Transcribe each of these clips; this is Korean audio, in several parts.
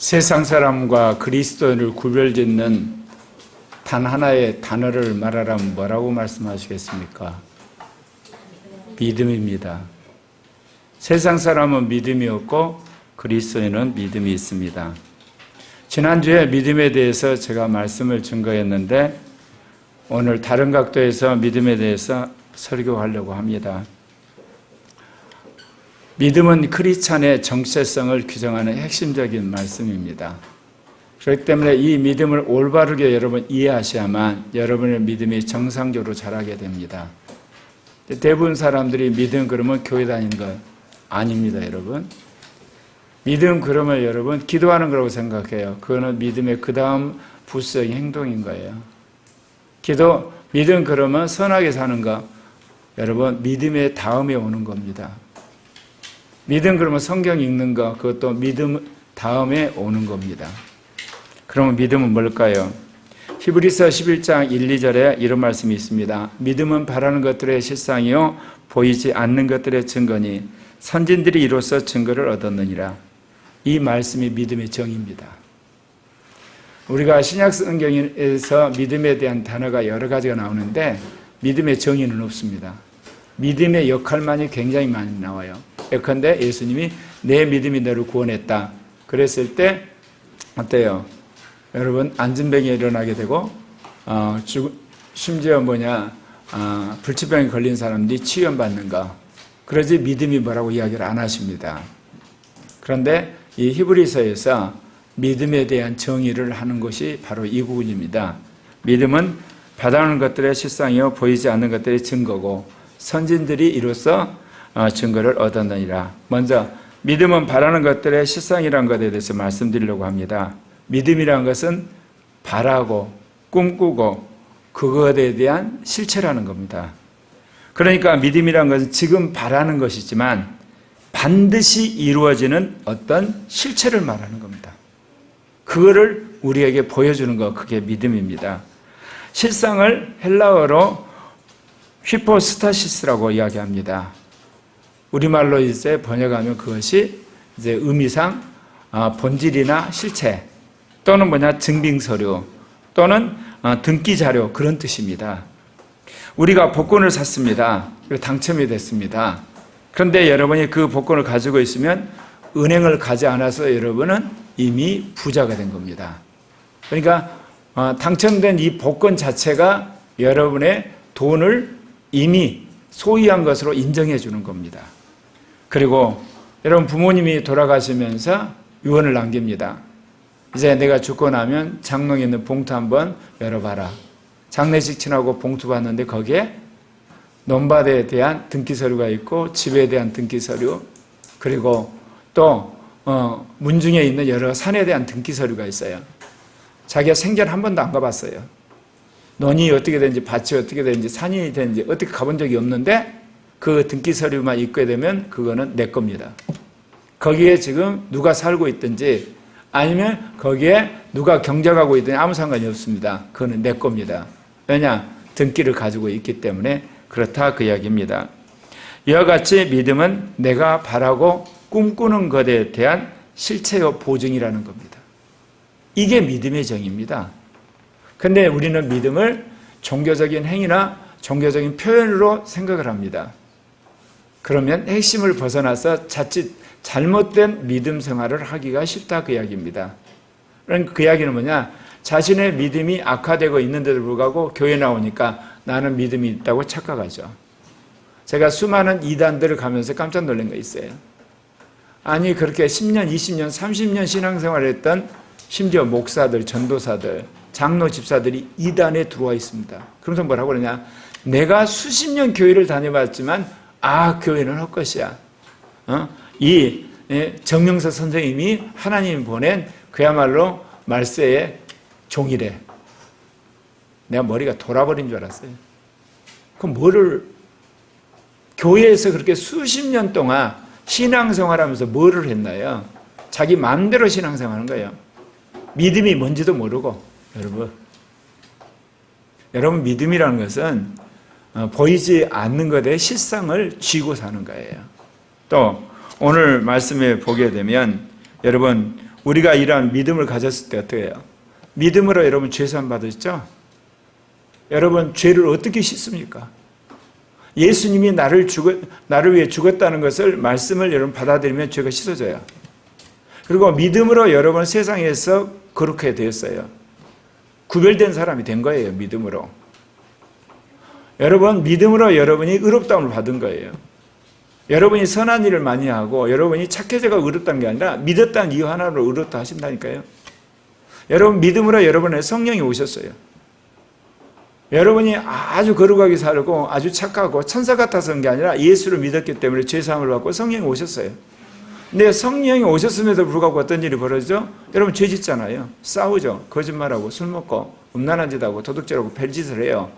세상 사람과 그리스도인을 구별짓는 단 하나의 단어를 말하라면 뭐라고 말씀하시겠습니까? 믿음입니다. 세상 사람은 믿음이 없고 그리스도인은 믿음이 있습니다. 지난주에 믿음에 대해서 제가 말씀을 증거했는데 오늘 다른 각도에서 믿음에 대해서 설교하려고 합니다. 믿음은 크리스찬의 정체성을 규정하는 핵심적인 말씀입니다. 그렇기 때문에 이 믿음을 올바르게 여러분 이해하셔야만 여러분의 믿음이 정상적으로 자라게 됩니다. 대부분 사람들이 믿음 그러면 교회 다니는 거 아닙니다, 여러분. 믿음 그러면 여러분 기도하는 거라고 생각해요. 그거는 믿음의 그 다음 부수적인 행동인 거예요. 믿음 그러면 선하게 사는 거, 여러분 믿음의 다음에 오는 겁니다. 믿음 그러면 성경 읽는 거, 그것도 믿음 다음에 오는 겁니다. 그러면 믿음은 뭘까요? 히브리서 11장 1, 2절에 이런 말씀이 있습니다. 믿음은 바라는 것들의 실상이요 보이지 않는 것들의 증거니 선진들이 이로써 증거를 얻었느니라. 이 말씀이 믿음의 정의입니다. 우리가 신약 성경에서 믿음에 대한 단어가 여러 가지가 나오는데 믿음의 정의는 없습니다. 믿음의 역할만이 굉장히 많이 나와요. 예컨대 예수님이 내 믿음이 너를 구원했다. 그랬을 때 어때요? 여러분 안진병이 일어나게 되고 심지어 불치병에 걸린 사람들이 치유받는 거. 그러지 믿음이 뭐라고 이야기를 안 하십니다. 그런데 이 히브리서에서 믿음에 대한 정의를 하는 것이 바로 이 부분입니다. 믿음은 바라는 것들의 실상이요 보이지 않는 것들의 증거고 선진들이 이로써 증거를 얻었느니라. 먼저 믿음은 바라는 것들의 실상이라는 것에 대해서 말씀드리려고 합니다. 믿음이라는 것은 바라고 꿈꾸고 그것에 대한 실체라는 겁니다. 그러니까 믿음이라는 것은 지금 바라는 것이지만 반드시 이루어지는 어떤 실체를 말하는 겁니다. 그거를 우리에게 보여주는 것, 그게 믿음입니다. 실상을 헬라어로 휘포스타시스라고 이야기합니다. 우리말로 이제 번역하면 그것이 이제 의미상 본질이나 실체 또는 증빙서류 또는 등기자료 그런 뜻입니다. 우리가 복권을 샀습니다. 그리고 당첨이 됐습니다. 그런데 여러분이 그 복권을 가지고 있으면 은행을 가지 않아서 여러분은 이미 부자가 된 겁니다. 그러니까 당첨된 이 복권 자체가 여러분의 돈을 이미 소유한 것으로 인정해 주는 겁니다. 그리고 여러분 부모님이 돌아가시면서 유언을 남깁니다. 이제 내가 죽고 나면 장롱에 있는 봉투 한번 열어봐라. 장례식 지나고 봉투 봤는데 거기에 논밭에 대한 등기서류가 있고 집에 대한 등기서류 그리고 또 문중에 있는 여러 산에 대한 등기서류가 있어요. 자기가 생전 한 번도 안 가봤어요. 논이 어떻게 되는지 밭이 어떻게 되는지 산이 되는지 어떻게 가본 적이 없는데 그 등기서류만 있게 되면 그거는 내 겁니다. 거기에 지금 누가 살고 있든지 아니면 거기에 누가 경작하고 있든지 아무 상관이 없습니다. 그거는 내 겁니다. 왜냐? 등기를 가지고 있기 때문에 그렇다 그 이야기입니다. 이와 같이 믿음은 내가 바라고 꿈꾸는 것에 대한 실체요 보증이라는 겁니다. 이게 믿음의 정의입니다. 근데 우리는 믿음을 종교적인 행위나 종교적인 표현으로 생각을 합니다. 그러면 핵심을 벗어나서 자칫 잘못된 믿음 생활을 하기가 쉽다 그 이야기입니다. 그러니까 그 이야기는 뭐냐? 자신의 믿음이 악화되고 있는데도 불구하고 교회 나오니까 나는 믿음이 있다고 착각하죠. 제가 수많은 이단들을 가면서 깜짝 놀란 거 있어요. 아니 그렇게 10년, 20년, 30년 신앙생활을 했던 심지어 목사들, 전도사들, 장로 집사들이 이단에 들어와 있습니다. 그러면서 뭐라고 그러냐? 내가 수십 년 교회를 다녀봤지만 교회는 헛것이야. 이 정명석 선생님이 하나님이 보낸 그야말로 말세의 종이래. 내가 머리가 돌아버린 줄 알았어요. 그럼 교회에서 그렇게 수십 년 동안 신앙생활하면서 뭐를 했나요? 자기 마음대로 신앙생활하는 거예요. 믿음이 뭔지도 모르고. 여러분 믿음이라는 것은 보이지 않는 것의 실상을 쥐고 사는 거예요. 또 오늘 말씀에 보게 되면 여러분 우리가 이러한 믿음을 가졌을 때 어떻게 해요? 믿음으로 여러분 죄사함 받으셨죠? 여러분 죄를 어떻게 씻습니까? 예수님이 나를 위해 죽었다는 것을 말씀을 여러분 받아들이면 죄가 씻어져요. 그리고 믿음으로 여러분 세상에서 거룩하게 되었어요. 구별된 사람이 된 거예요. 믿음으로. 여러분 믿음으로 여러분이 의롭다움을 받은 거예요. 여러분이 선한 일을 많이 하고 여러분이 착해져가 의롭다는 게 아니라 믿었다는 이유 하나로 의롭다 하신다니까요. 여러분 믿음으로 여러분의 성령이 오셨어요. 여러분이 아주 거룩하게 살고 아주 착하고 천사 같아서 온 게 아니라 예수를 믿었기 때문에 죄사함을 받고 성령이 오셨어요. 근데 성령이 오셨음에도 불구하고 어떤 일이 벌어지죠? 여러분 죄 짓잖아요. 싸우죠. 거짓말하고 술 먹고 음란한 짓하고 도둑질하고 별짓을 해요.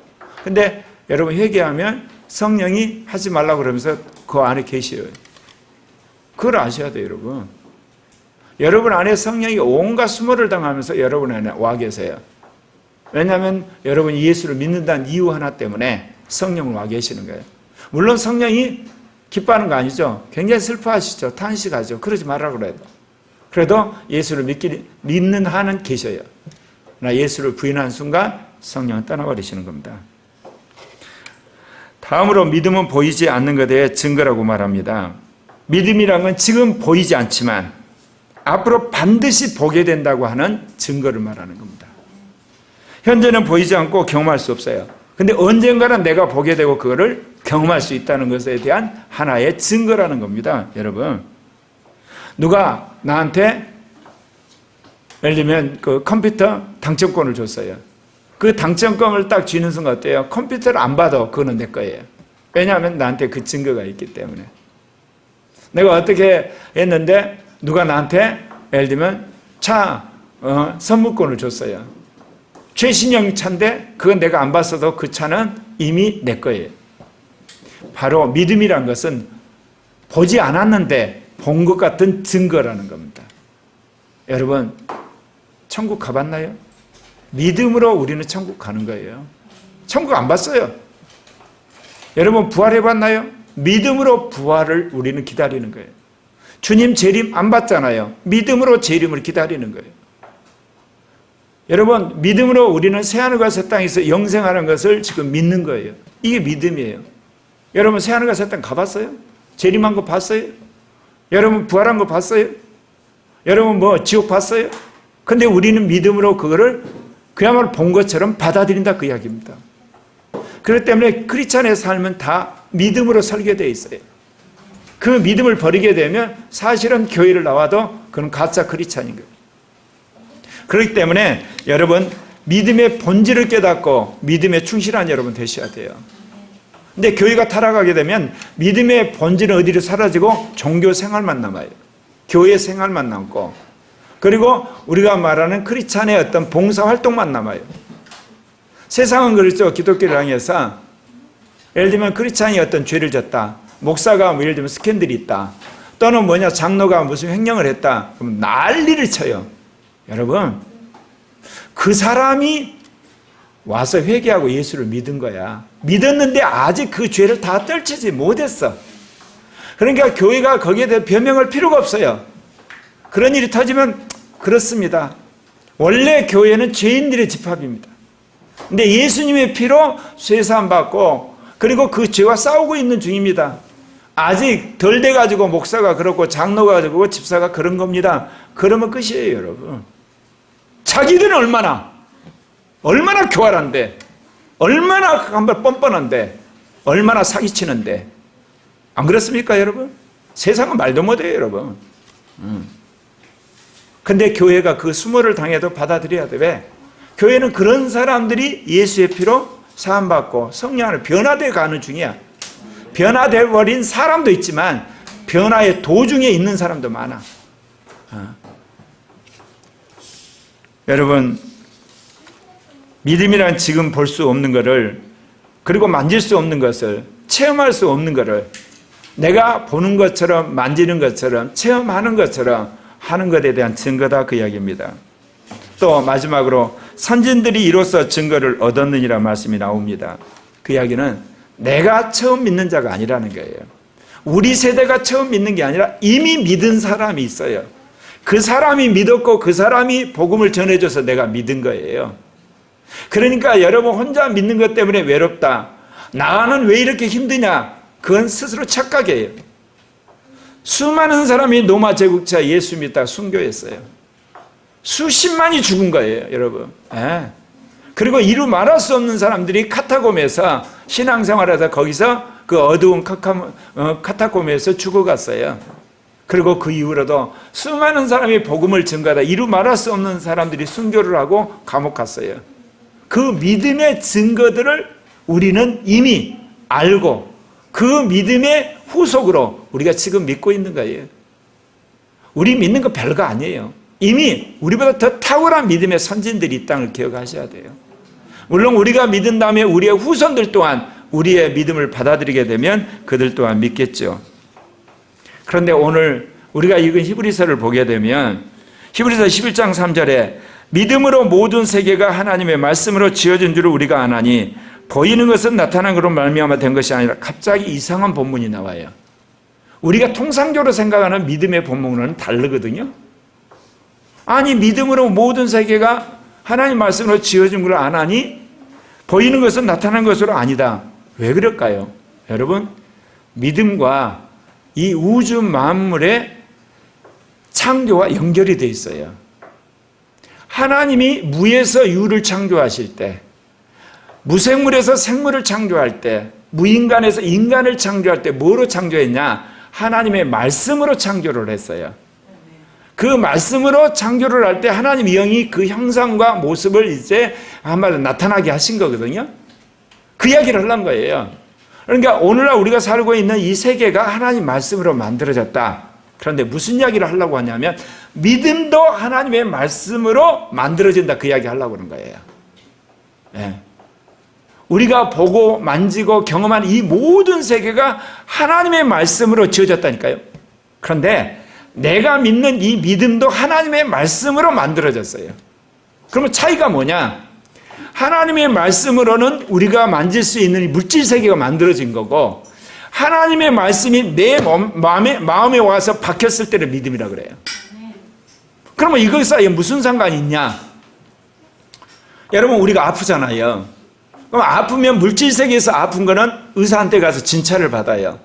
근데 여러분 회개하면 성령이 하지 말라고 그러면서 그 안에 계셔요. 그걸 아셔야 돼요, 여러분. 여러분 안에 성령이 온갖 수모를 당하면서 여러분 안에 와 계세요. 왜냐하면 여러분이 예수를 믿는다는 이유 하나 때문에 성령을 와 계시는 거예요. 물론 성령이 기뻐하는 거 아니죠. 굉장히 슬퍼하시죠. 탄식하죠. 그러지 말라고 그래도. 그래도 예수를 믿는 한은 계셔요. 그러나 예수를 부인하는 순간 성령은 떠나버리시는 겁니다. 다음으로 믿음은 보이지 않는 것의 증거라고 말합니다. 믿음이란 건 지금 보이지 않지만 앞으로 반드시 보게 된다고 하는 증거를 말하는 겁니다. 현재는 보이지 않고 경험할 수 없어요. 근데 언젠가는 내가 보게 되고 그거를 경험할 수 있다는 것에 대한 하나의 증거라는 겁니다. 여러분, 누가 나한테 예를 들면 그 컴퓨터 당첨권을 줬어요. 그 당첨권을 딱 쥐는 순간 어때요? 컴퓨터를 안 봐도 그거는 내 거예요. 왜냐하면 나한테 그 증거가 있기 때문에. 내가 어떻게 했는데 누가 나한테 예를 들면 차 선물권을 줬어요. 최신형 차인데 그건 내가 안 봤어도 그 차는 이미 내 거예요. 바로 믿음이란 것은 보지 않았는데 본 것 같은 증거라는 겁니다. 여러분, 천국 가봤나요? 믿음으로 우리는 천국 가는 거예요. 천국 안 봤어요. 여러분 부활해봤나요? 믿음으로 부활을 우리는 기다리는 거예요. 주님 재림 안 봤잖아요. 믿음으로 재림을 기다리는 거예요. 여러분 믿음으로 우리는 새하늘과 새 땅에서 영생하는 것을 지금 믿는 거예요. 이게 믿음이에요. 여러분 새하늘과 새 땅 가봤어요? 재림한 거 봤어요? 여러분 부활한 거 봤어요? 여러분 뭐 지옥 봤어요? 근데 우리는 믿음으로 그거를 그야말로 본 것처럼 받아들인다 그 이야기입니다. 그렇기 때문에 크리스찬의 삶은 다 믿음으로 설계되어 있어요. 그 믿음을 버리게 되면 사실은 교회를 나와도 그건 가짜 크리스찬인 거예요. 그렇기 때문에 여러분 믿음의 본질을 깨닫고 믿음에 충실한 여러분 되셔야 돼요. 근데 교회가 타락하게 되면 믿음의 본질은 어디로 사라지고 종교 생활만 남아요. 교회 생활만 남고 그리고 우리가 말하는 크리스찬의 어떤 봉사활동만 남아요. 세상은 그렇죠. 기독교를 향해서 예를 들면 크리스찬이 어떤 죄를 졌다. 목사가 예를 들면 스캔들이 있다. 또는 뭐냐 장로가 무슨 횡령을 했다. 그럼 난리를 쳐요. 여러분 그 사람이 와서 회개하고 예수를 믿은 거야. 믿었는데 아직 그 죄를 다 떨치지 못했어. 그러니까 교회가 거기에 대해 변명할 필요가 없어요. 그런 일이 터지면 그렇습니다. 원래 교회는 죄인들의 집합입니다. 근데 예수님의 피로 쇠사함 받고 그리고 그 죄와 싸우고 있는 중입니다. 아직 덜 돼가지고 목사가 그렇고 장로가 그렇고 집사가 그런 겁니다. 그러면 끝이에요, 여러분. 자기들은 얼마나 교활한데, 얼마나 한번 뻔뻔한데, 얼마나 사기치는데. 안 그렇습니까, 여러분? 세상은 말도 못해요, 여러분. 근데 교회가 그 수모를 당해도 받아들여야 돼. 왜? 교회는 그런 사람들이 예수의 피로 사함받고 성령 안에 변화되어 가는 중이야. 변화되어 버린 사람도 있지만 변화의 도중에 있는 사람도 많아. 여러분 믿음이란 지금 볼 수 없는 것을 그리고 만질 수 없는 것을 체험할 수 없는 것을 내가 보는 것처럼 만지는 것처럼 체험하는 것처럼 하는 것에 대한 증거다 그 이야기입니다. 또 마지막으로 선진들이 이로써 증거를 얻었느니라 말씀이 나옵니다. 그 이야기는 내가 처음 믿는 자가 아니라는 거예요. 우리 세대가 처음 믿는 게 아니라 이미 믿은 사람이 있어요. 그 사람이 믿었고 그 사람이 복음을 전해줘서 내가 믿은 거예요. 그러니까 여러분 혼자 믿는 것 때문에 외롭다. 나는 왜 이렇게 힘드냐? 그건 스스로 착각이에요. 수많은 사람이 로마 제국자 예수 믿다가 순교했어요. 수십만이 죽은 거예요, 여러분. 예. 그리고 이루 말할 수 없는 사람들이 카타콤에서 신앙생활하다 거기서 그 어두운 카타콤에서 죽어갔어요. 그리고 그 이후로도 수많은 사람이 복음을 증거하다 이루 말할 수 없는 사람들이 순교를 하고 감옥 갔어요. 그 믿음의 증거들을 우리는 이미 알고 그 믿음의 후속으로 우리가 지금 믿고 있는 거예요. 우리 믿는 거 별거 아니에요. 이미 우리보다 더 탁월한 믿음의 선진들이 이 땅을 기억하셔야 돼요. 물론 우리가 믿은 다음에 우리의 후손들 또한 우리의 믿음을 받아들이게 되면 그들 또한 믿겠죠. 그런데 오늘 우리가 읽은 히브리서를 보게 되면 히브리서 11장 3절에 믿음으로 모든 세계가 하나님의 말씀으로 지어진 줄을 우리가 아나니 보이는 것은 나타난 것으로 말미암아 된 것이 아니라 갑자기 이상한 본문이 나와요. 우리가 통상적으로 생각하는 믿음의 본문은 다르거든요. 아니 믿음으로 모든 세계가 하나님 말씀으로 지어진 걸 아나니 보이는 것은 나타난 것으로 아니다. 왜 그럴까요? 여러분 믿음과 이 우주 만물의 창조와 연결이 되어 있어요. 하나님이 무에서 유를 창조하실 때, 무생물에서 생물을 창조할 때, 무인간에서 인간을 창조할 때 뭐로 창조했냐? 하나님의 말씀으로 창조를 했어요. 그 말씀으로 창조를 할 때 하나님 영이 그 형상과 모습을 이제 한마디로 나타나게 하신 거거든요. 그 이야기를 하려는 거예요. 그러니까 오늘날 우리가 살고 있는 이 세계가 하나님 말씀으로 만들어졌다. 그런데 무슨 이야기를 하려고 하냐면 믿음도 하나님의 말씀으로 만들어진다. 그 이야기 하려고 하는 거예요. 네. 우리가 보고 만지고 경험한 이 모든 세계가 하나님의 말씀으로 지어졌다니까요. 그런데 내가 믿는 이 믿음도 하나님의 말씀으로 만들어졌어요. 그러면 차이가 뭐냐? 하나님의 말씀으로는 우리가 만질 수 있는 물질 세계가 만들어진 거고 하나님의 말씀이 내 마음에 와서 박혔을 때는 믿음이라 그래요. 그러면 이거 사이에 무슨 상관이 있냐? 여러분 우리가 아프잖아요. 그럼 아프면 물질 세계에서 아픈 거는 의사한테 가서 진찰을 받아요.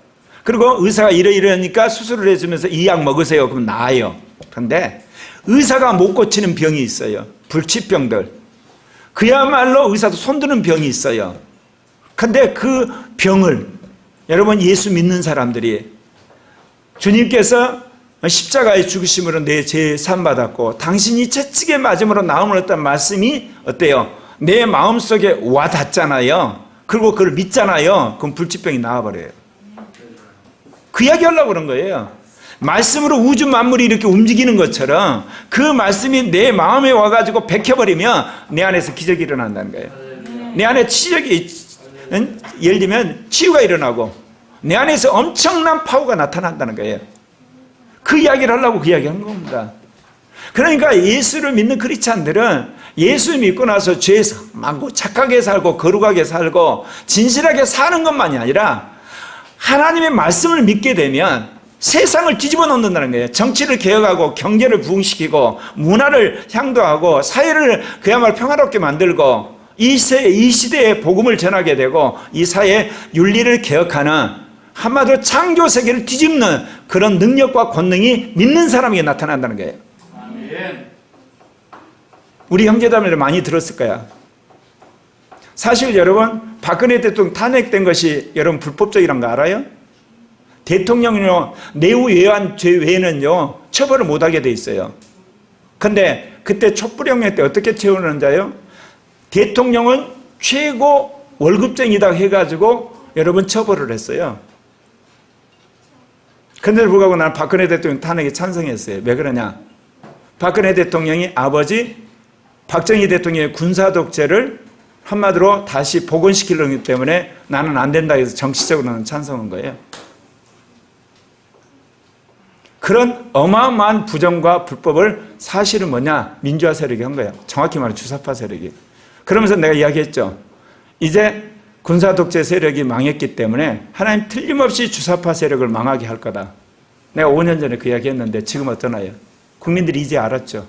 그리고 의사가 이러니까 수술을 해주면서 이 약 먹으세요. 그럼 나아요. 그런데 의사가 못 고치는 병이 있어요. 불치병들. 그야말로 의사도 손드는 병이 있어요. 그런데 그 병을 여러분 예수 믿는 사람들이 주님께서 십자가의 죽으심으로 내 죄 사함받았고 당신이 채찍에 맞음으로 나음을 얻었다는 말씀이 어때요? 내 마음속에 와 닿잖아요. 그리고 그걸 믿잖아요. 그럼 불치병이 나와버려요. 그 이야기 하려고 그런 거예요. 말씀으로 우주 만물이 이렇게 움직이는 것처럼 그 말씀이 내 마음에 와가지고 bek혀버리면 내 안에서 기적이 일어난다는 거예요. 내 안에 예를 들면 치유가 일어나고 내 안에서 엄청난 파워가 나타난다는 거예요. 그 이야기를 하려고 그 이야기 한 겁니다. 그러니까 예수를 믿는 크리스찬들은 예수 믿고 나서 죄 많고 착하게 살고 거룩하게 살고 진실하게 사는 것만이 아니라 하나님의 말씀을 믿게 되면 세상을 뒤집어 놓는다는 거예요. 정치를 개혁하고 경제를 부흥시키고 문화를 향도하고 사회를 그야말로 평화롭게 만들고 이 시대에 복음을 전하게 되고 이 사회의 윤리를 개혁하는 한마디로 창조 세계를 뒤집는 그런 능력과 권능이 믿는 사람에게 나타난다는 거예요. 우리 형제자매들 많이 들었을 거야. 사실 여러분 박근혜 대통령 탄핵된 것이 여러분 불법적이란 거 알아요? 대통령은요 내후 외환 죄 외에는요 처벌을 못하게 돼 있어요. 근데 그때 촛불혁명 때 어떻게 처벌하는지요? 대통령은 최고 월급쟁이다 해가지고 여러분 처벌을 했어요. 그런데도 불구하고 나는 박근혜 대통령 탄핵에 찬성했어요. 왜 그러냐? 박근혜 대통령이 아버지 박정희 대통령의 군사독재를 한마디로 다시 복원시키려기 때문에 나는 안 된다 해서 정치적으로는 찬성한 거예요. 그런 어마어마한 부정과 불법을 사실은 뭐냐? 민주화 세력이 한 거예요. 정확히 말하면 주사파 세력이. 그러면서 내가 이야기했죠. 이제 군사독재 세력이 망했기 때문에 하나님 틀림없이 주사파 세력을 망하게 할 거다. 내가 5년 전에 그 이야기 했는데 지금 어떠나요? 국민들이 이제 알았죠.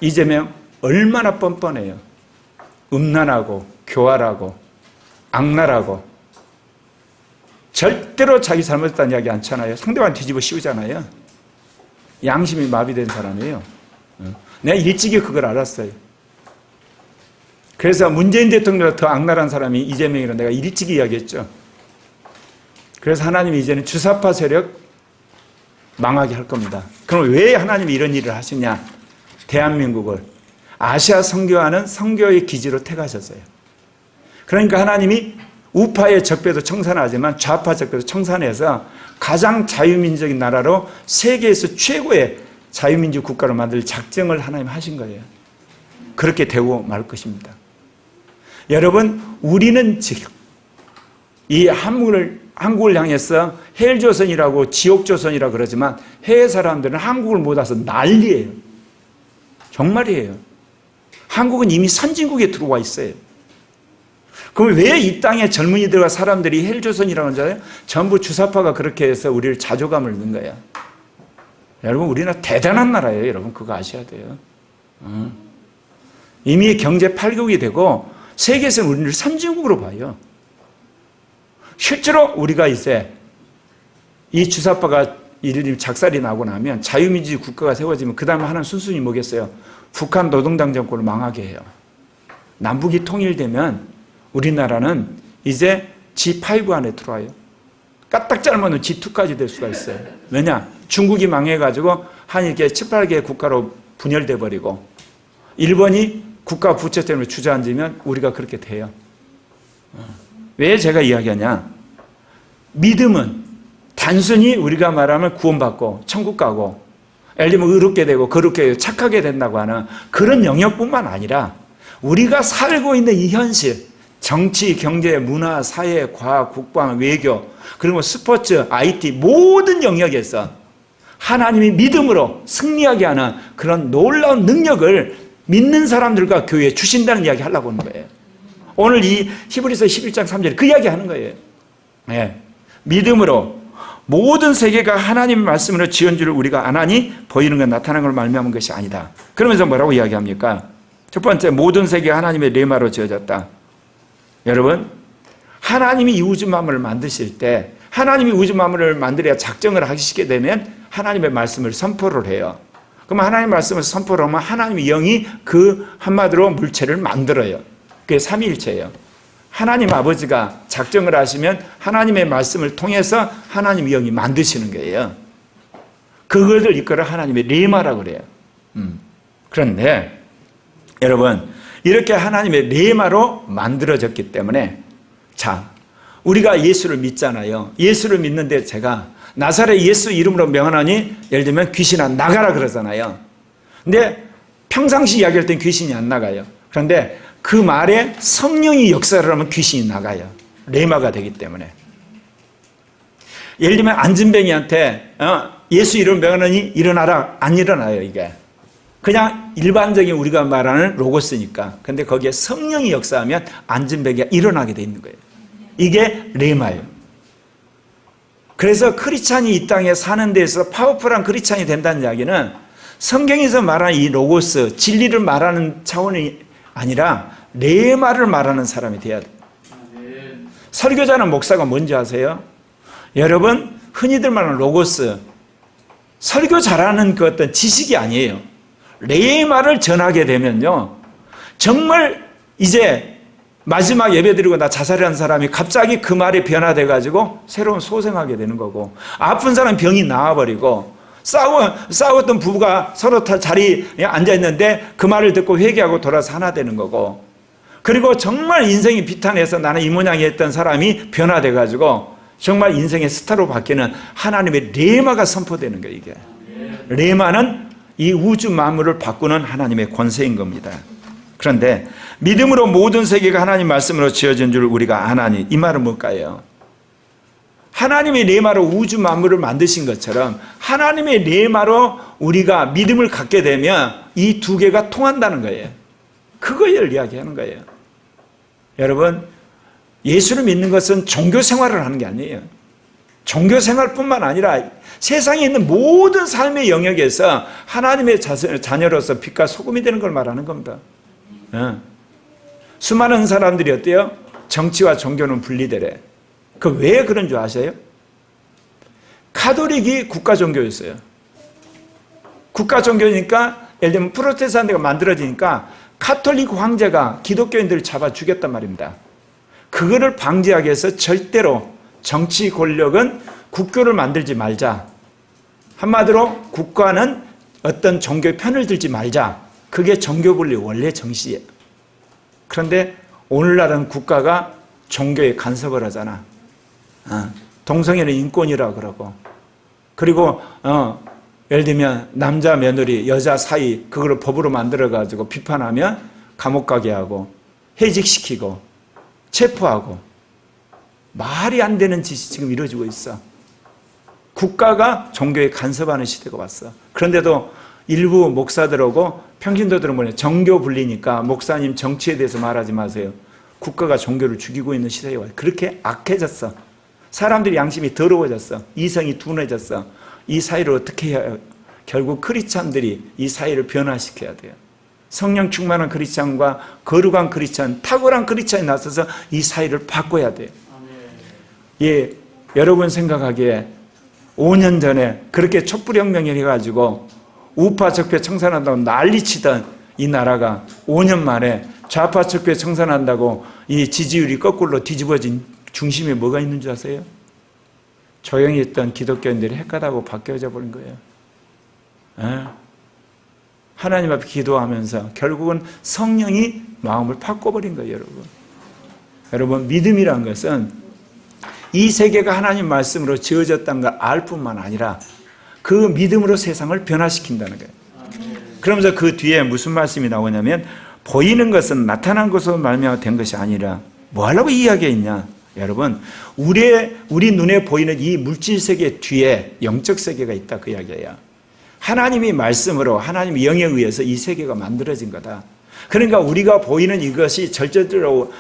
이재명 얼마나 뻔뻔해요. 음란하고 교활하고 악랄하고 절대로 자기 잘못했다는 이야기 않잖아요. 상대방 뒤집어 씌우잖아요. 양심이 마비된 사람이에요. 내가 일찍이 그걸 알았어요. 그래서 문재인 대통령보다 더 악랄한 사람이 이재명이라고 내가 일찍이 이야기했죠. 그래서 하나님이 이제는 주사파 세력 망하게 할 겁니다. 그럼 왜 하나님이 이런 일을 하시냐? 대한민국을 아시아 선교하는 선교의 기지로 택하셨어요. 그러니까 하나님이 우파의 적폐도 청산하지만 좌파 적폐도 청산해서 가장 자유민주적인 나라로 세계에서 최고의 자유민주 국가로 만들 작정을 하나님 하신 거예요. 그렇게 되고 말 것입니다. 여러분, 우리는 지금 이 한국을 향해서 헬조선이라고 지옥조선이라고 그러지만 해외 사람들은 한국을 못 와서 난리예요. 정말이에요. 한국은 이미 선진국에 들어와 있어요. 그럼 왜 이 땅의 젊은이들과 사람들이 헬조선이라고 하잖아요? 전부 주사파가 그렇게 해서 우리를 자존감을 넣는 거야. 여러분, 우리나라 대단한 나라예요. 여러분, 그거 아셔야 돼요. 이미 경제 8국이 되고 세계에서는 우리를 선진국으로 봐요. 실제로 우리가 이제 이 주사파가 이들이 작살이 나고 나면 자유민주주의 국가가 세워지면 그 다음에 하는 순순히 뭐겠어요? 북한 노동당 정권을 망하게 해요. 남북이 통일되면 우리나라는 이제 G5 안에 들어와요. 까딱 잘못하면 G2까지 될 수가 있어요. 왜냐? 중국이 망해가지고 한 이렇게 7, 8개의 국가로 분열돼 버리고 일본이 국가 부채 때문에 주저앉으면 우리가 그렇게 돼요. 왜 제가 이야기하냐? 믿음은 단순히 우리가 말하면 구원받고 천국 가고 예를 들면 의롭게 되고 거룩게 되고 착하게 된다고 하는 그런 영역뿐만 아니라 우리가 살고 있는 이 현실, 정치, 경제, 문화, 사회, 과학, 국방, 외교, 그리고 스포츠, IT 모든 영역에서 하나님이 믿음으로 승리하게 하는 그런 놀라운 능력을 믿는 사람들과 교회에 주신다는 이야기 하려고 하는 거예요. 오늘 이 히브리서 11장 3절에 그 이야기 하는 거예요. 네. 믿음으로 모든 세계가 하나님의 말씀으로 지은 줄을 우리가 아나니 보이는 건 나타난 걸 말미암은 것이 아니다. 그러면서 뭐라고 이야기합니까? 첫 번째, 모든 세계가 하나님의 레마로 지어졌다. 여러분, 하나님이 이 우주 만물을 만드실 때 하나님이 우주 만물을 만들어야 작정을 하시게 되면 하나님의 말씀을 선포를 해요. 그럼 하나님의 말씀을 선포를 하면 하나님의 영이 그 한마디로 물체를 만들어요. 그게 삼위일체예요. 하나님 아버지가 작정을 하시면 하나님의 말씀을 통해서 하나님의 영이 만드시는 거예요. 그것을 이끌어 하나님의 레마라고 그래요. 그런데 여러분, 이렇게 하나님의 레마로 만들어졌기 때문에 자, 우리가 예수를 믿잖아요. 예수를 믿는데 제가 나사렛 예수 이름으로 명하노니 예를 들면 귀신아 나가라 그러잖아요. 근데 평상시 이야기할 땐 귀신이 안 나가요. 그런데 그 말에 성령이 역사를 하면 귀신이 나가요. 레마가 되기 때문에. 예를 들면 안진뱅이한테 예수 이름 명하노니 일어나라 안 일어나요. 이게 그냥 일반적인 우리가 말하는 로고스니까. 근데 거기에 성령이 역사하면 안진뱅이가 일어나게 돼 있는 거예요. 이게 레마예요. 그래서 크리스찬이 이 땅에 사는 데서 파워풀한 크리스찬이 된다는 이야기는 성경에서 말하는 이 로고스, 진리를 말하는 차원이 아니라 레마를 말하는 사람이 돼야 돼요. 설교자는 목사가 뭔지 아세요? 여러분, 흔히들 말하는 로고스, 설교 잘하는 그 어떤 지식이 아니에요. 레마를 전하게 되면요, 정말 이제 마지막 예배 드리고 나 자살한 사람이 갑자기 그 말이 변화돼가지고 새로운 소생하게 되는 거고, 아픈 사람 병이 나아버리고, 싸웠던 부부가 서로 자리에 앉아있는데 그 말을 듣고 회개하고 돌아서 하나 되는 거고, 그리고 정말 인생이 비탄해서 나는 이 모양이 했던 사람이 변화돼가지고 정말 인생의 스타로 바뀌는 하나님의 레마가 선포되는 거예요. 이게 레마는 이 우주 만물을 바꾸는 하나님의 권세인 겁니다. 그런데 믿음으로 모든 세계가 하나님 말씀으로 지어진 줄 우리가 아나니, 이 말은 뭘까요? 하나님의 레마로 우주 만물을 만드신 것처럼 하나님의 레마로 우리가 믿음을 갖게 되면 이 두 개가 통한다는 거예요. 그걸 이야기하는 거예요. 여러분, 예수를 믿는 것은 종교 생활을 하는 게 아니에요. 종교 생활뿐만 아니라 세상에 있는 모든 삶의 영역에서 하나님의 자녀로서 빛과 소금이 되는 걸 말하는 겁니다. 수많은 사람들이 어때요? 정치와 종교는 분리되래. 그 왜 그런 줄 아세요? 가톨릭이 국가 종교였어요. 국가 종교니까 예를 들면 프로테스탄트가 만들어지니까 가톨릭 황제가 기독교인들을 잡아 죽였단 말입니다. 그거를 방지하기 위해서 절대로 정치 권력은 국교를 만들지 말자. 한마디로 국가는 어떤 종교의 편을 들지 말자. 그게 종교분리 원래 정신이에요. 그런데 오늘날은 국가가 종교에 간섭을 하잖아. 동성애는 인권이라고 그러고, 그리고 예를 들면 남자 며느리 여자 사이 그걸 법으로 만들어 가지고 비판하면 감옥 가게 하고 해직시키고 체포하고, 말이 안 되는 짓이 지금 이루어지고 있어. 국가가 종교에 간섭하는 시대가 왔어. 그런데도 일부 목사들하고 평신도들은 뭐냐, 정교 분리니까 목사님 정치에 대해서 말하지 마세요. 국가가 종교를 죽이고 있는 시대에 와요. 그렇게 악해졌어. 사람들이 양심이 더러워졌어. 이성이 둔해졌어. 이 사회를 어떻게 해야 해요? 결국 크리스찬들이 이 사회를 변화시켜야 돼요. 성령 충만한 크리스찬과 거룩한 크리스찬, 탁월한 크리스찬이 나서서 이 사회를 바꿔야 돼요. 예, 여러분 생각하기에 5년 전에 그렇게 촛불혁명을 해가지고 우파 적폐 청산한다고 난리치던 이 나라가 5년 만에 좌파 적폐 청산한다고 이 지지율이 거꾸로 뒤집어진 중심에 뭐가 있는 줄 아세요? 조용히 있던 기독교인들이 헷가다고 바뀌어져 버린 거예요. 하나님 앞에 기도하면서 결국은 성령이 마음을 바꿔버린 거예요, 여러분. 여러분, 믿음이란 것은 이 세계가 하나님 말씀으로 지어졌다는 걸 알 뿐만 아니라 그 믿음으로 세상을 변화시킨다는 거예요. 그러면서 그 뒤에 무슨 말씀이 나오냐면, 보이는 것은 나타난 것으로 말미암아 된 것이 아니라 뭐 하려고 이야기했냐? 여러분, 우리 눈에 보이는 이 물질 세계 뒤에 영적 세계가 있다, 그 이야기예요. 하나님이 말씀으로 하나님의 영에 의해서 이 세계가 만들어진 거다. 그러니까 우리가 보이는 이것이 절대로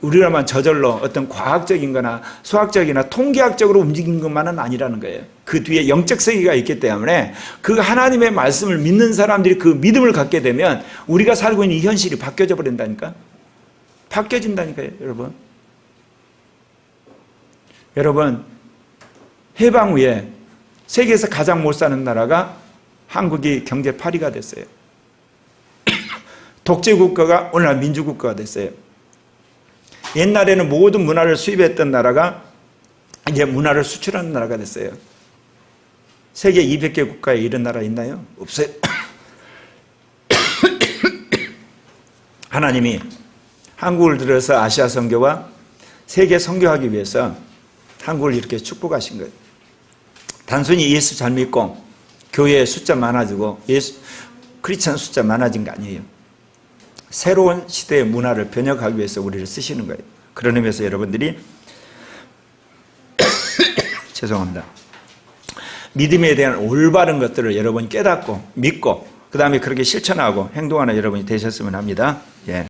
우리라만 저절로 어떤 과학적인 거나 수학적이나 통계학적으로 움직인 것만은 아니라는 거예요. 그 뒤에 영적 세계가 있기 때문에 그 하나님의 말씀을 믿는 사람들이 그 믿음을 갖게 되면 우리가 살고 있는 이 현실이 바뀌어져 버린다니까. 바뀌어진다니까요, 여러분. 여러분, 해방 후에 세계에서 가장 못 사는 나라가 한국이 경제 8위가 됐어요. 독재국가가 오늘날 민주국가가 됐어요. 옛날에는 모든 문화를 수입했던 나라가 이제 문화를 수출하는 나라가 됐어요. 세계 200개 국가에 이런 나라 있나요? 없어요. 하나님이 한국을 들어서 아시아 선교와 세계 선교하기 위해서 한국을 이렇게 축복하신 거예요. 단순히 예수 잘 믿고 교회에 숫자 많아지고 크리스찬 숫자 많아진 거 아니에요. 새로운 시대의 문화를 변혁하기 위해서 우리를 쓰시는 거예요. 그런 의미에서 여러분들이 죄송합니다. 믿음에 대한 올바른 것들을 여러분이 깨닫고 믿고 그 다음에 그렇게 실천하고 행동하는 여러분이 되셨으면 합니다. 예.